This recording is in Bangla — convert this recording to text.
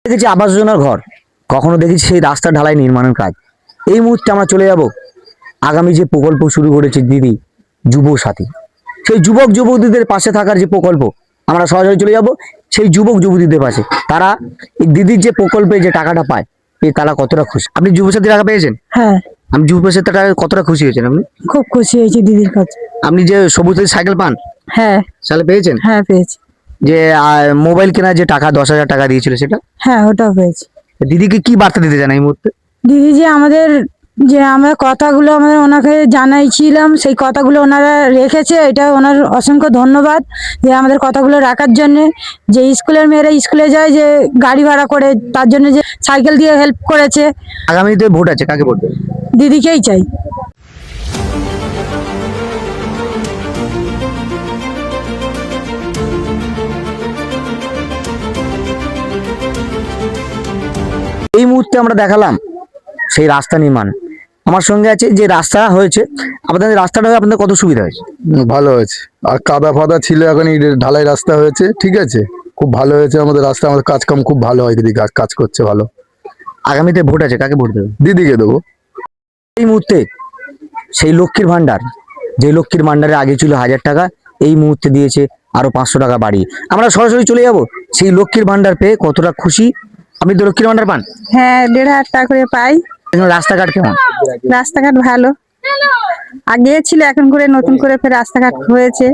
দেখেছি আবাস যোজনার ঘর, কখনো দেখেছি সেই রাস্তা ঢালাই নির্মাণের কাজ। এই মুহূর্তে আমরা চলে যাব আগামী যে প্রকল্প শুরু করেছে দিদি যুব সাথী, সেই যুবক যুবতীদের পাশে থাকার যে প্রকল্প, আমরা সরাসরি চলে যাব সেই যুবক যুবতীদের পাশে। তারা এই দিদির যে প্রকল্পে যে টাকাটা পায়, তারা কতটা খুশি। আপনি যুব সাথী টাকা পেয়েছেন? হ্যাঁ, আমি যুব সাথী টাকা কতটা খুশি হয়েছেন আপনি? খুব খুশি হয়েছি দিদির কাছে। আপনি যে সবুজ সাথী সাইকেল পান, হ্যাঁ সালে পেয়েছেন? হ্যাঁ পেয়েছি। যে মোবাইল কেনার যে টাকা 10,000 টাকা দিয়েছিল সেটা, হ্যাঁ ওটাও পেয়েছি। দিদিকে কি বার্তা দিতে চান এই মুহূর্তে? দিদি যে আমাদের যে আমরা কথাগুলো আমরা ওনাকে জানাইছিলাম, সেই কথাগুলো ওনারা রেখেছে, এটা ওনার অসংখ্য ধন্যবাদ যে আমাদের কথাগুলো রাখার জন্য। যে স্কুলের মেয়েরা স্কুলে যায়, যে গাড়ি ভাড়া করে তার জন্য যে সাইকেল দিয়ে হেল্প করেছে। আগামীতে ভোট আছে, কাকে ভোট দেবেন? দিদিকেই চাই। এই মুহূর্তে আমরা দেখালাম সেই রাস্তা নির্মাণ। আমার সঙ্গে আছে যে রাস্তা হয়েছে, আপনাদের রাস্তাটা হয়ে আপনাদের কত সুবিধা হয়েছে? ভালো হয়েছে। আর কাদা ফাদা ছিল, এখন এই ঢালাই রাস্তা হয়েছে, ঠিক আছে, খুব ভালো হয়েছে আমাদের রাস্তা। আমাদের কাজ কাম খুব ভালো হয়, দিদি কাজ করছে ভালো। আগামীতে ভোট আছে, কাকে ভোট দেবেন? দিদিকে দেবো। এই মুহূর্তে সেই লক্ষ্মীর ভান্ডার, যে লক্ষ্মীর ভান্ডারে আগে ছিল 1000 টাকা, এই মুহূর্তে দিয়েছে আরো 500 টাকা বাড়িয়ে। আমরা সরাসরি চলে যাব সেই লক্ষ্মীর ভান্ডার পেয়ে কতটা খুশি। আপনি তো লক্ষ্মীর ভান্ডার পান? হ্যাঁ, 1,500 টাকা করে পাই। রাস্তাঘাট কেমন? রাস্তাঘাট ভালো, আগে ছিল, এখন করে নতুন করে ফের রাস্তাঘাট হয়েছে।